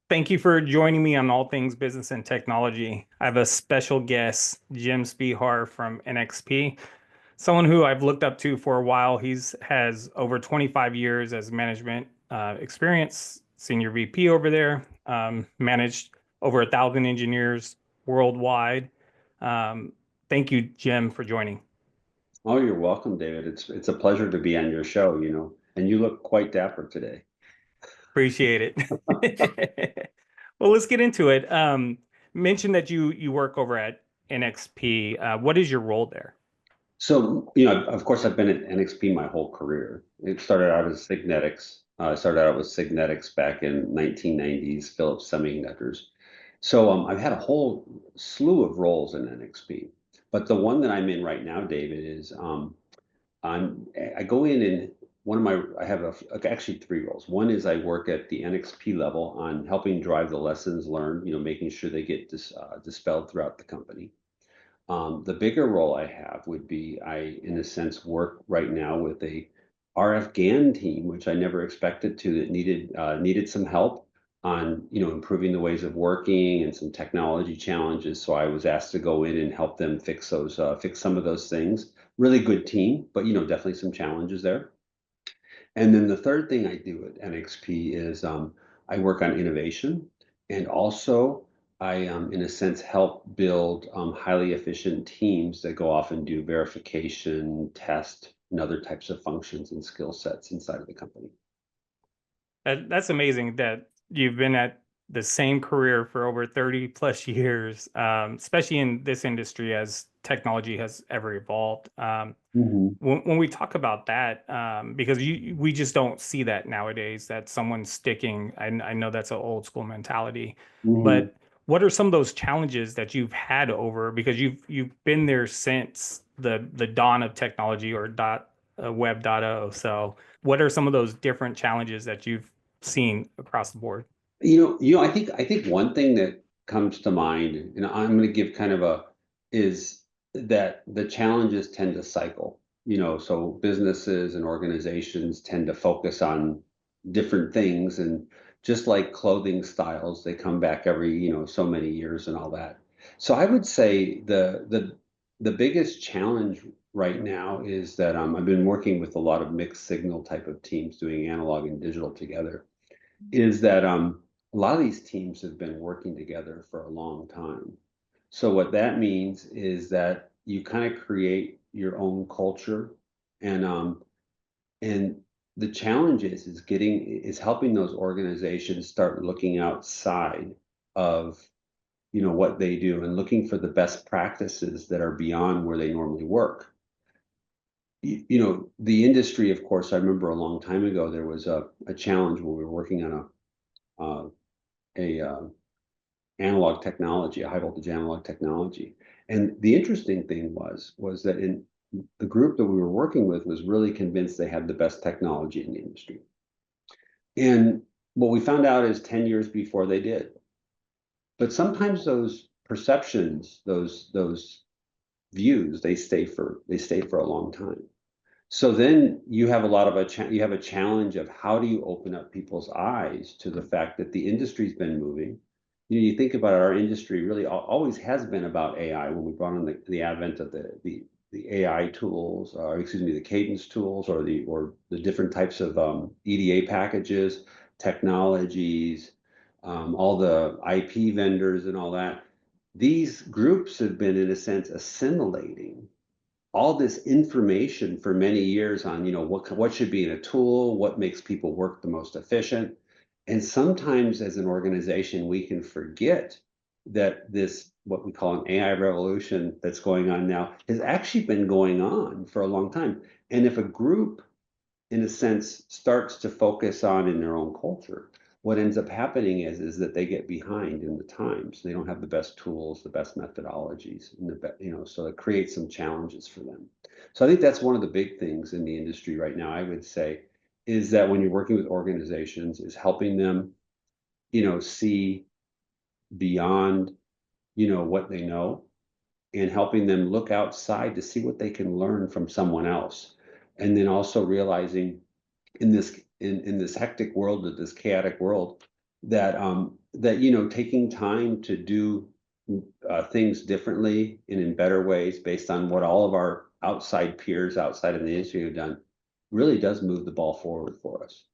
Thank you for joining me on All Things Business and Technology. I have a special guest, Jim Spehar from NXP, someone who I've looked up to for a while. He's has over 25 years as management experience, senior VP over there, managed over 1,000 engineers worldwide. Um, Thank you, Jim, for joining. Oh, you're welcome, David. It's a pleasure to be on your show, and you look quite dapper today. Appreciate it. Well, let's get into it. Mention that you work over at NXP. What is your role there? So, of course, I've been at NXP my whole career. It started out as Signetics. I started out with Signetics back in 1990s, Philips Semiconductors. So, I've had a whole slew of roles in NXP, but the one that I'm in right now, David, is I go in and I have actually three roles. One is I work at the NXP level on helping drive the lessons learned, making sure they get dispelled throughout the company. The bigger role I have would be in a sense, work right now with a RF GaN team, which I never expected to, that needed some help on, improving the ways of working and some technology challenges. So I was asked to go in and help them fix some of those things. Really good team, but definitely some challenges there. And then the third thing I do at NXP is I work on innovation, and also I, in a sense, help build highly efficient teams that go off and do verification, test, and other types of functions and skill sets inside of the company. That's amazing that you've been at the same career for over 30 plus years, especially in this industry as technology has ever evolved. Hmm. When we talk about that, because we just don't see that nowadays, that someone's sticking. I know that's an old school mentality, Hmm. but what are some of those challenges that you've had over, because you've been there since the dawn of technology or web 0.0. So what are some of those different challenges that you've seen across the board? I think one thing that comes to mind, and I'm going to give kind of is that the challenges tend to cycle. So businesses and organizations tend to focus on different things, and just like clothing styles, they come back every, so many years and all that. So I would say the biggest challenge right now is that I've been working with a lot of mixed signal type of teams doing analog and digital together, is that a lot of these teams have been working together for a long time. So what that means is that you kind of create your own culture, and and the challenge is helping those organizations start looking outside of what they do and looking for the best practices that are beyond where they normally work. The industry, of course, I remember a long time ago there was a challenge when we were working on a analog technology, a high voltage analog technology. And the interesting thing was that in the group that we were working with was really convinced they had the best technology in the industry. And what we found out is 10 years before they did. But sometimes those perceptions, those views, they stay for a long time. So then you have a lot of you have a challenge of how do you open up people's eyes to the fact that the industry's been moving. You think about our industry really always has been about AI. When we brought on the advent of the AI tools, or excuse me, the cadence tools, or the different types of EDA packages, technologies, all the IP vendors and all that. These groups have been, in a sense, assimilating all this information for many years on, what should be in a tool, what makes people work the most efficient. And sometimes as an organization, we can forget that this, what we call an AI revolution that's going on now, has actually been going on for a long time. And if a group, in a sense, starts to focus on in their own culture, what ends up happening is that they get behind in the times. They don't have the best tools, the best methodologies, and so it creates some challenges for them. So I think that's one of the big things in the industry right now, I would say, is that when you're working with organizations, is helping them, see beyond, what they know, and helping them look outside to see what they can learn from someone else. And then also realizing in this hectic world, or this chaotic world, that taking time to do things differently and in better ways based on what all of our outside peers outside of the industry have done really does move the ball forward for us.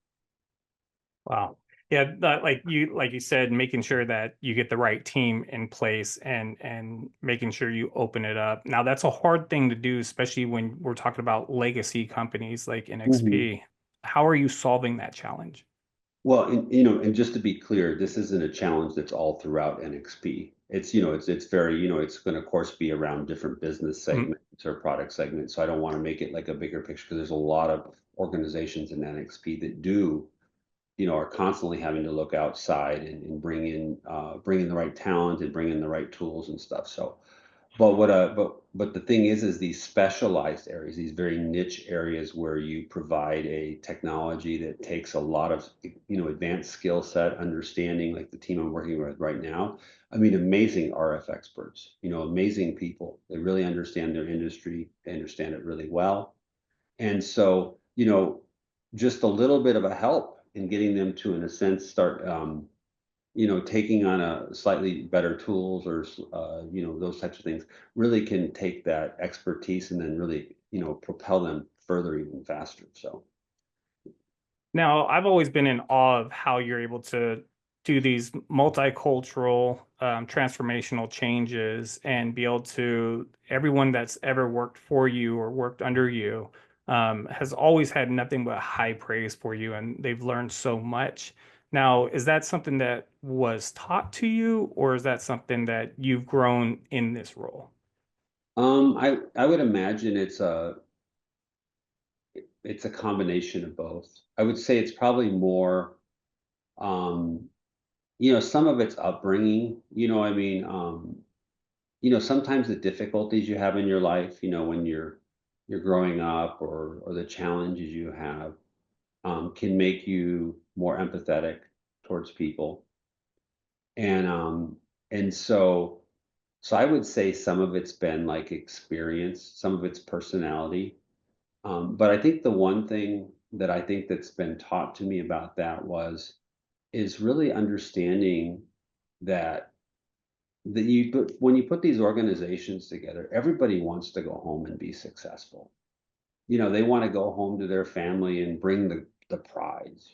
Wow. Yeah, like you said, making sure that you get the right team in place and making sure you open it up. Now that's a hard thing to do, especially when we're talking about legacy companies like Mhm. NXP. How are you solving that challenge? Well, and just to be clear, this isn't a challenge that's all throughout NXP. It's very, it's going to, of course, be around different business Mm. segments or product segments. So I don't want to make it like a bigger picture because there's a lot of organizations in NXP that are constantly having to look outside and bring in the right talent and bring in the right tools and stuff. So, but the thing is these specialized areas, these very niche areas where you provide a technology that takes a lot of advanced skill set, understanding, like the team I'm working with right now. I mean, amazing RF experts, amazing people. They really understand their industry. They understand it really well. And so, just a little bit of a help in getting them to, in a sense, start, taking on a slightly better tools or, those types of things really can take that expertise and then really, propel them further even faster. So, Now, I've always been in awe of how you're able to do these multicultural, transformational changes and be able to, everyone that's ever worked for you or worked under you, has always had nothing but high praise for you, and they've learned so much. Now, is that something that was taught to you, or is that something that you've grown in this role? I would imagine it's a combination of both. I would say it's probably more, um, some of it's upbringing, I mean, sometimes the difficulties you have in your life, when you're growing up, or the challenges you have, can make you more empathetic towards people. And and so I would say some of it's been like experience, some of it's personality. But I think the one thing that I think that's been taught to me about that is really understanding that when you put these organizations together, everybody wants to go home and be successful. They want to go home to their family and bring the prize.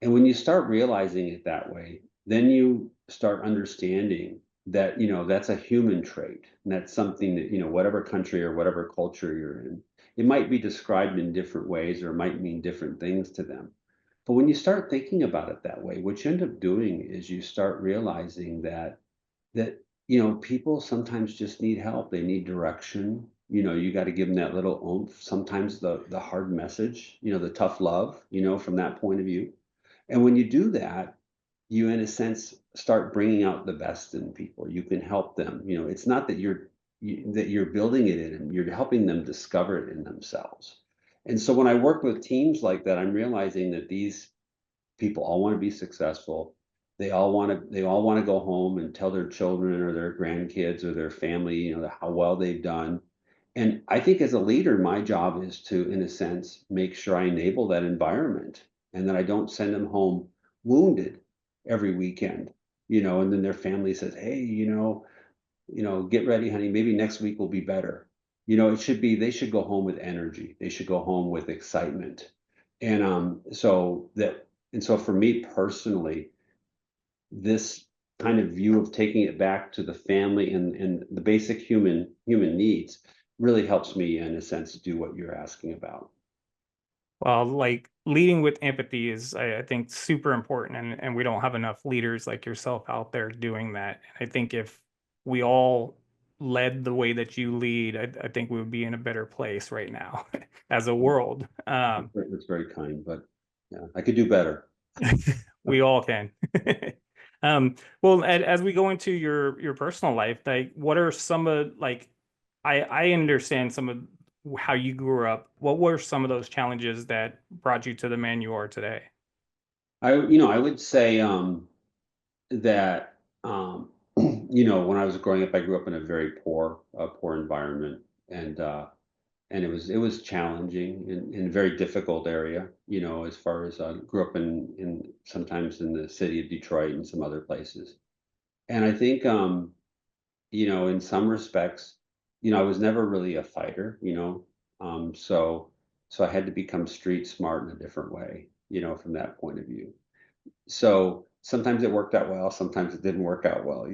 And when you start realizing it that way, then you start understanding that, that's a human trait. And that's something that, whatever country or whatever culture you're in, it might be described in different ways or it might mean different things to them. But when you start thinking about it that way, what you end up doing is you start realizing that people sometimes just need help. They need direction. You got to give them that little oomph, sometimes the hard message, the tough love, from that point of view. And when you do that, you in a sense start bringing out the best in people. You can help them. It's not that you're building it in them, you're helping them discover it in themselves. And so when I work with teams like that, I'm realizing that these people all want to be successful. They all want to go home and tell their children or their grandkids or their family, how well they've done. And I think as a leader, my job is to, in a sense, make sure I enable that environment and that I don't send them home wounded every weekend, and then their family says, hey, get ready, honey, maybe next week will be better. They should go home with energy. They should go home with excitement. And so for me personally, this kind of view of taking it back to the family and the basic human needs really helps me in a sense do what you're asking about. Well, like leading with empathy is, I think, super important, and we don't have enough leaders like yourself out there doing that. I think if we all led the way that you lead, I think we would be in a better place right now as a world. It's very kind, but yeah, I could do better. We all can. Well, as we go into your personal life, like what are some of like I understand some of how you grew up. What were some of those challenges that brought you to the man you are today? I would say that when I was growing up, I grew up in a very poor environment, and and it was challenging in a very difficult area, as far as grew up in sometimes in the city of Detroit and some other places. And I think in some respects, I was never really a fighter, so I had to become street smart in a different way, from that point of view. So sometimes it worked out well, sometimes it didn't work out well,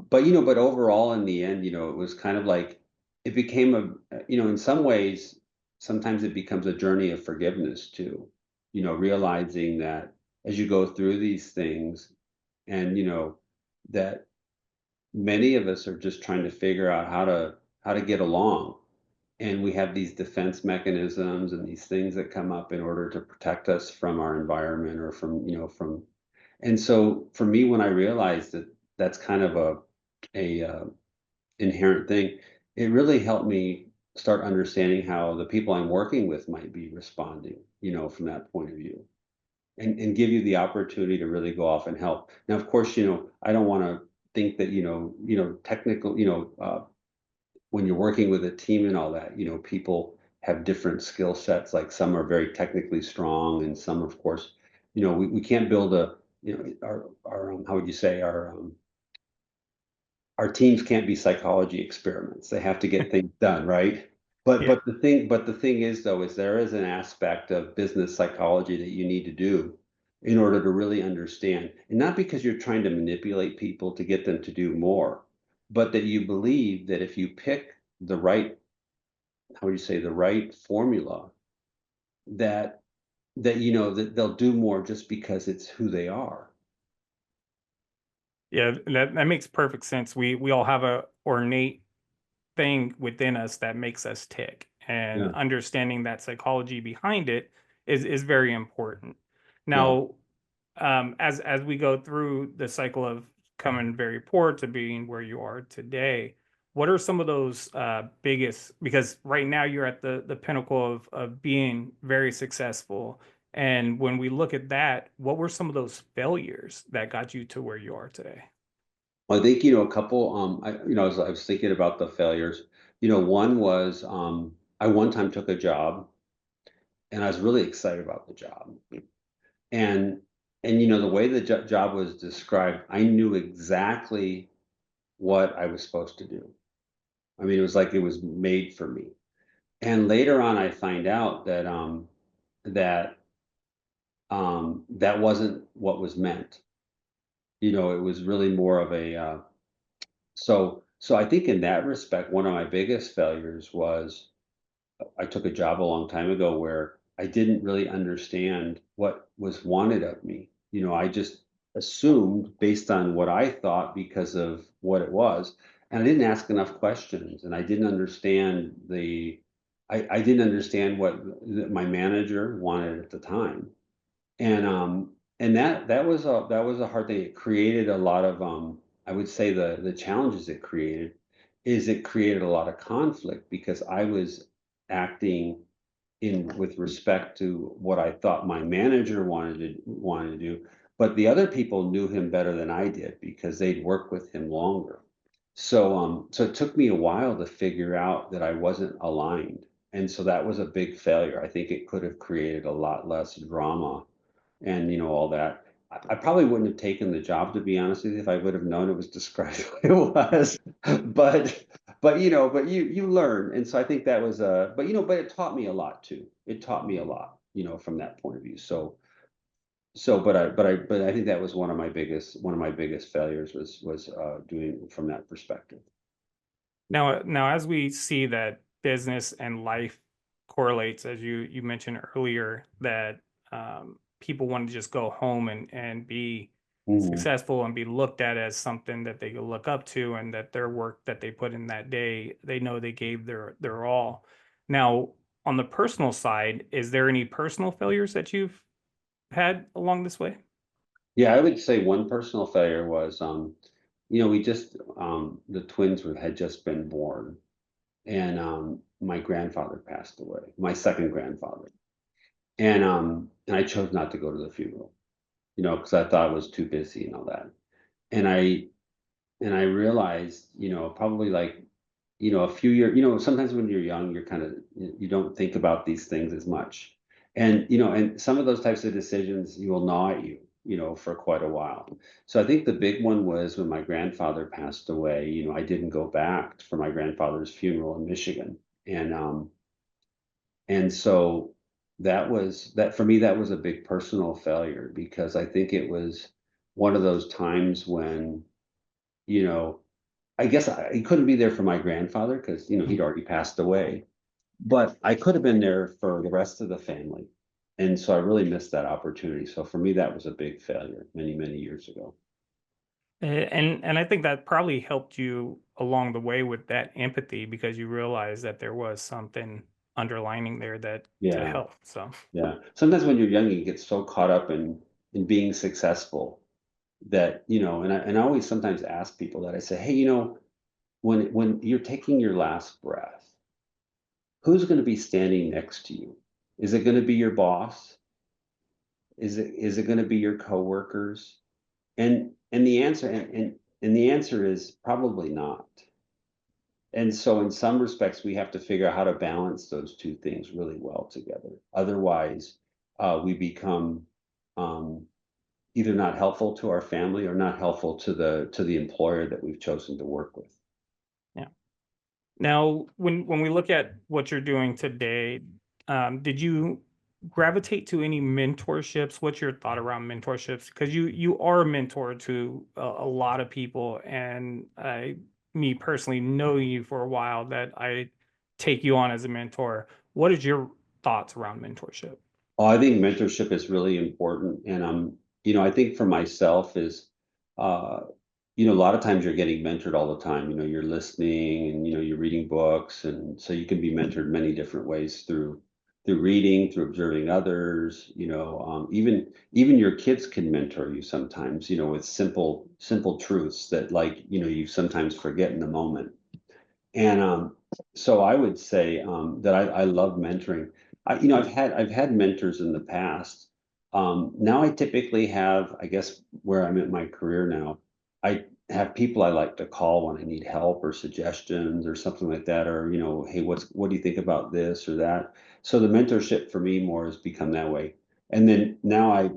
but overall in the end, it was kind of like it became in some ways, sometimes it becomes a journey of forgiveness too, realizing that as you go through these things and that many of us are just trying to figure out how to get along, and we have these defense mechanisms and these things that come up in order to protect us from our environment or from and so for me, when I realized that that's kind of a inherent thing, it really helped me start understanding how the people I'm working with might be responding, from that point of view, and give you the opportunity to really go off and help. Now, of course, I don't want to think that technical, when you're working with a team and all that, people have different skill sets. Like some are very technically strong, and some, of course, we can't build our how would you say our teams can't be psychology experiments. They have to get things done, right? But Yeah. but the thing is though is there is an aspect of business psychology that you need to do in order to really understand, and not because you're trying to manipulate people to get them to do more, but that you believe that if you pick the right, how would you say, the right formula, that that they'll do more just because it's who they are. Yeah, that makes perfect sense. We all have a ornate thing within us that makes us tick, and Yeah, understanding that psychology behind it is very important. yeah. Now, as we go through the cycle of coming very poor to being where you are today, what are some of those biggest? Because right now you're at the pinnacle of being very successful, and when we look at that, what were some of those failures that got you to where you are today? Well, I think, a couple, I was thinking about the failures. One was, I one time took a job and I was really excited about the job. And, the way the job was described, I knew exactly what I was supposed to do. I mean, it was like it was made for me. And later on, I find out that, that wasn't what was meant. It was really more of so I think in that respect, one of my biggest failures was I took a job a long time ago where I didn't really understand what was wanted of me. I just assumed based on what I thought because of what it was, and I didn't ask enough questions, and I didn't understand what my manager wanted at the time, and that was a hard thing. It created a lot of I would say the challenges it created is it created a lot of conflict because I was acting in with respect to what I thought my manager wanted to do, but the other people knew him better than I did because they'd worked with him longer. So it took me a while to figure out that I wasn't aligned. And so that was a big failure. I think it could have created a lot less drama and all that. I probably wouldn't have taken the job, to be honest with you, if I would have known it was described the way it was. But but you learn, and so I think that was but it taught me a lot too. It taught me a lot, from that point of view. But I think that was one of my biggest failures was doing from that perspective. Now, as we see that business and life correlates, as you mentioned earlier, that people want to just go home and be Mhm. successful and be looked at as something that they can look up to, and that their work that they put in that day, they know they gave their all. Now, on the personal side, is there any personal failures that you've had along this way? Yeah, I would say one personal failure was, we just the twins had just been born, and my grandfather passed away, my second grandfather, and I chose not to go to the funeral, because I thought I was too busy and all that. And I realized, probably like a few years, sometimes when you're young, you're kind of, you don't think about these things as much. And, and some of those types of decisions you will gnaw at you, for quite a while. So I think the big one was when my grandfather passed away, I didn't go back for my grandfather's funeral in Michigan. And so that for me, that was a big personal failure because I think it was one of those times when, you know, I guess I couldn't be there for my grandfather because, he'd already passed away, but I could have been there for the rest of the family. And so I really missed that opportunity. So for me, that was a big failure many, many years ago. And I think that probably helped you along the way with that empathy because you realized that there was something underlining there that to Yeah. help. So Yeah. Sometimes when you're young, you get so caught up in being successful that, and I always sometimes ask people that I say, hey, when you're taking your last breath, who's going to be standing next to you? Is it going to be your boss? Is it going to be your coworkers? And the answer is probably not. And so in some respects, we have to figure out how to balance those two things really well together. Otherwise, we become um, either not helpful to our family or not helpful to the employer that we've chosen to work with. yeah. Now, when we look at what you're doing today, did you gravitate to any mentorships? What's your thought around mentorships? Because you are a mentor to a lot of people, and me personally, know you for a while, that I take you on as a mentor. What is your thoughts around mentorship? Oh, I think mentorship is really important. And I think for myself is, uh, a lot of times you're getting mentored all the time. You're listening and you're reading books, and so you can be mentored many different ways through reading, through observing others. Even your kids can mentor you sometimes. With simple truths that like you sometimes forget in the moment. And so I would say that I love mentoring. I've had mentors in the past. Now I typically have, I guess, where I'm at my career now, I have people I like to call when I need help or suggestions or something like that, or hey, what do you think about this or that? So the mentorship for me more has become that way. And then now I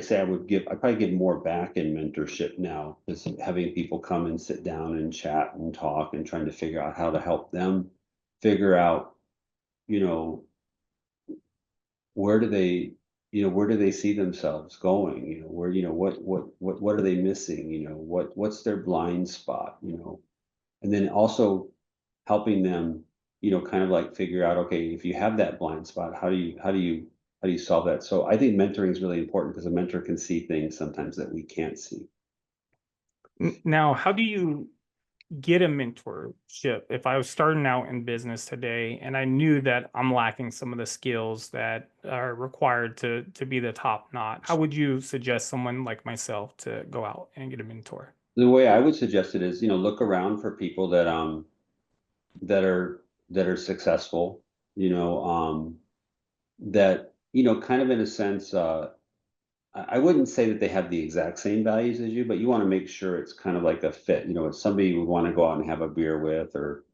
say I probably give more back in mentorship now, is having people come and sit down and chat and talk and trying to figure out how to help them figure out, you know, where do they, where do they see themselves going? What are they missing? What's their blind spot? And then also helping them, kind of like figure out, okay, if you have that blind spot, how do you solve that? So I think mentoring is really important because a mentor can see things sometimes that we can't see. Now, how do you get a mentorship if I was starting out in business today and I knew that I'm lacking some of the skills that are required to be the top notch? How would you suggest someone like myself to go out and get a mentor? The way I would suggest it is, look around for people that are successful, that, kind of in a sense, I wouldn't say that they have the exact same values as you, but you want to make sure it's kind of like a fit. It's somebody you would want to go out and have a beer with, or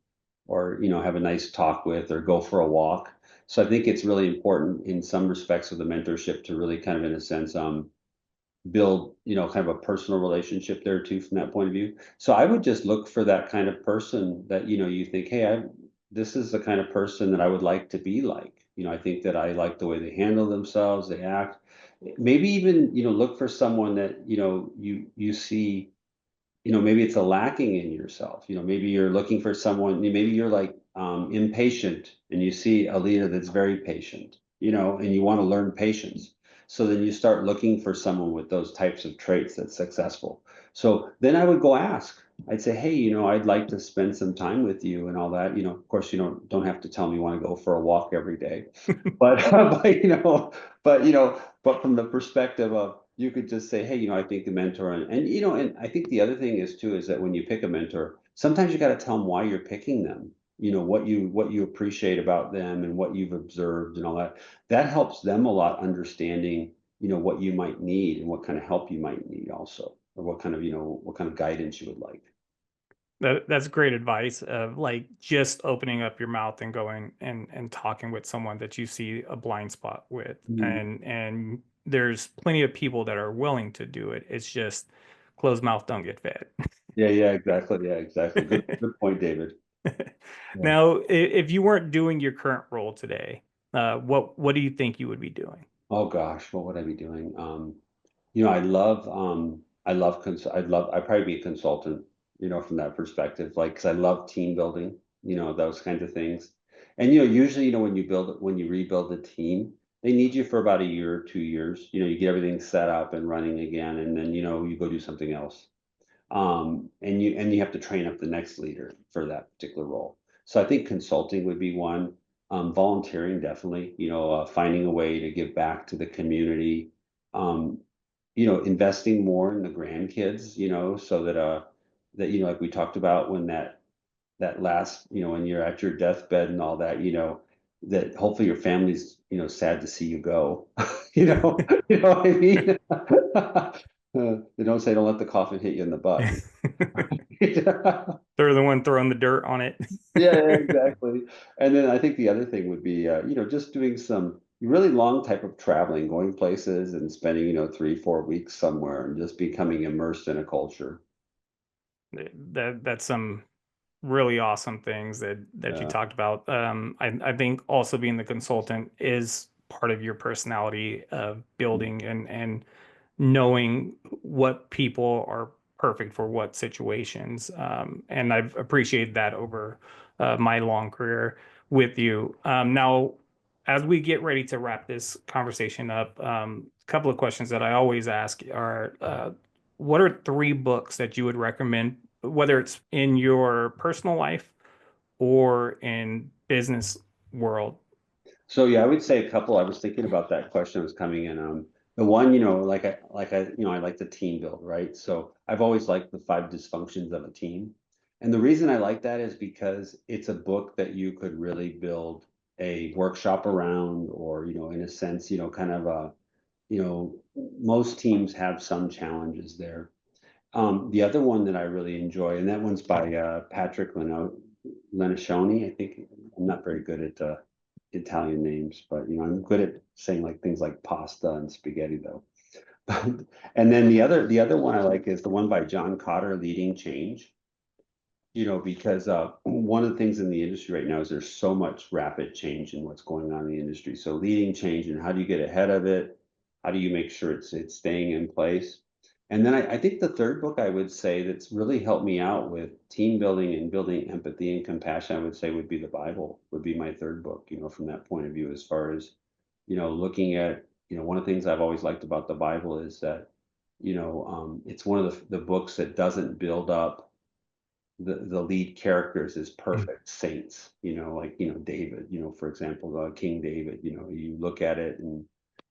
have a nice talk with, or go for a walk. So I think it's really important in some respects of the mentorship to really kind of, in a sense, build, kind of a personal relationship there too from that point of view. So I would just look for that kind of person that, you think, hey, this is the kind of person that I would like to be like. I think that I like the way they handle themselves, they act. Maybe even, look for someone that, you see, maybe it's a lacking in yourself. Maybe you're looking for someone, maybe you're like impatient and you see a leader that's very patient, and you want to learn patience. So then you start looking for someone with those types of traits that's successful. So then I would go ask. I'd say, hey, I'd like to spend some time with you and all that. Of course, you don't have to tell me you want to go for a walk every day, but but from the perspective of, you could just say, hey, I think the mentor, and I think the other thing is too, is that when you pick a mentor, sometimes you got to tell them why you're picking them, what you appreciate about them and what you've observed and all that. That helps them a lot understanding, what you might need and what kind of help you might need also, or what kind of guidance you would like. That's great advice of like just opening up your mouth and going and talking with someone that you see a blind spot with. Mm. And there's plenty of people that are willing to do it. It's just closed mouth don't get fed. Yeah, yeah, exactly. Yeah, exactly. Good point, David. Yeah. Now, if you weren't doing your current role today, what do you think you would be doing? Oh gosh, what would I be doing? I'd probably be a consultant, from that perspective, like, because I love team building, those kinds of things. And, usually, when you rebuild a team, they need you for about a year or 2 years. You get everything set up and running again, and then, you go do something else. And you have to train up the next leader for that particular role. So I think consulting would be one. Volunteering, definitely, finding a way to give back to the community. Um, investing more in the grandkids, so that like we talked about, when that last, when you're at your deathbed and all that, that hopefully your family's, sad to see you go. You know what I mean? They don't say don't let the coffin hit you in the butt. They're the one throwing the dirt on it. Yeah, yeah, exactly. And then I think the other thing would be, just doing some really long type of traveling, going places and spending, 3, 4 weeks somewhere and just becoming immersed in a culture. That's some really awesome things that you Yeah. talked about. I think also being the consultant is part of your personality of building and knowing what people are perfect for what situations. And I've appreciated that over my long career with you. Now, as we get ready to wrap this conversation up, a couple of questions that I always ask are, what are three books that you would recommend, whether it's in your personal life or in business world? So yeah, I would say a couple. I was thinking about that question was coming in. The one, I like the team build, right? So I've always liked the five dysfunctions of a team. And the reason I like that is because it's a book that you could really build a workshop around, or, in a sense, kind of most teams have some challenges there. The other one that I really enjoy, and that one's by Patrick Lencioni. I think I'm not very good at Italian names, but I'm good at saying like things like pasta and spaghetti though. And then the other one I like is the one by John Cotter, Leading Change. Because one of the things in the industry right now is there's so much rapid change in what's going on in the industry. So leading change, and how do you get ahead of it? How do you make sure it's staying in place? And then I think the third book I would say that's really helped me out with team building and building empathy and compassion, I would say would be the Bible, would be my third book, from that point of view, as far as, looking at, one of the things I've always liked about the Bible is that, it's one of the books that doesn't build up the lead characters as perfect saints, like, David, for example, King David, you look at it and,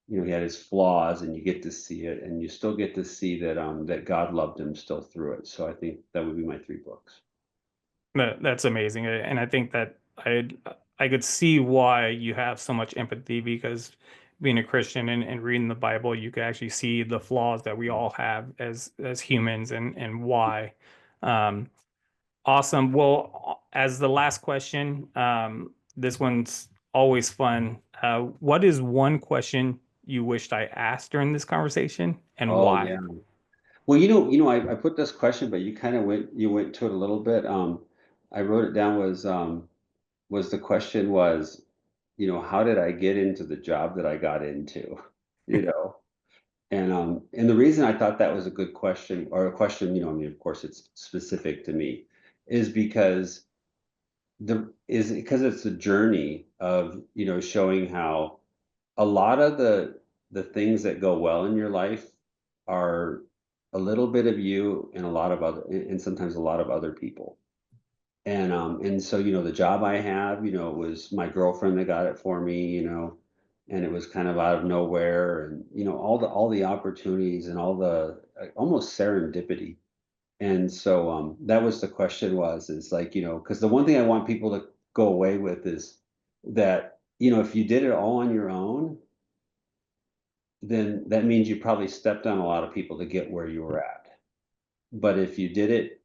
he had his flaws, and you get to see it, and you still get to see that God loved him still through it. So I think that would be my three books. That's amazing, and I think that I could see why you have so much empathy because being a Christian and reading the Bible, you could actually see the flaws that we all have as humans and why. Um, awesome. Well, as the last question, this one's always fun. What is one question you wished I asked during this conversation, and Oh why? yeah. Well, I put this question, but you went to it a little bit. I wrote it down, was the question was, how did I get into the job that I got into? You know, and the reason I thought that was a good question, or a question, I mean, of course it's specific to me, is because it's a journey of, showing how a lot of the things that go well in your life are a little bit of you and a lot of other and sometimes a lot of other people. And so, the job I have, it was my girlfriend that got it for me, and it was kind of out of nowhere, and, all the opportunities and all the almost serendipity. And so that was the question, is like, because the one thing I want people to go away with is that, if you did it all on your own, then that means you probably stepped on a lot of people to get where you were at. But if you did it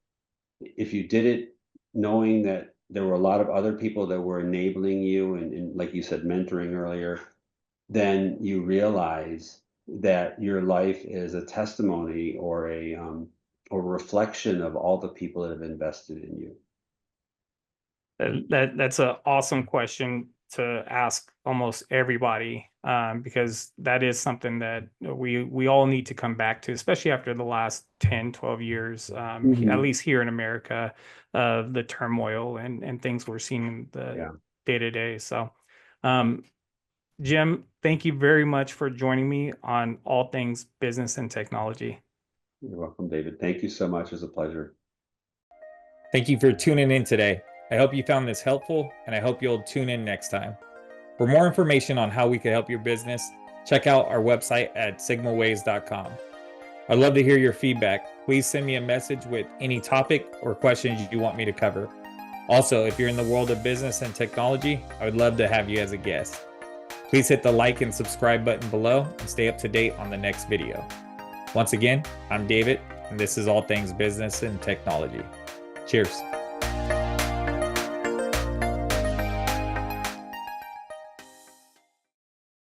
if you did it knowing that there were a lot of other people that were enabling you and like you said, mentoring earlier, then you realize that your life is a testimony or reflection of all the people that have invested in you. That's an awesome question to ask almost everybody, because that is something that we all need to come back to, especially after the last 10, 12 years, at least here in America, of the turmoil and things we're seeing the Yeah, day to day. So, um, Jim, thank you very much for joining me on all things business and technology. you're welcome, David. Thank you so much. It's a pleasure. Thank you for tuning in today. I hope you found this helpful, and I hope you'll tune in next time. For more information on how we can help your business, check out our website at sigmaways.com. I'd love to hear your feedback. Please send me a message with any topic or questions you want me to cover. Also, if you're in the world of business and technology, I would love to have you as a guest. Please hit the like and subscribe button below and stay up to date on the next video. Once again, I'm David, and this is All Things Business and Technology. Cheers.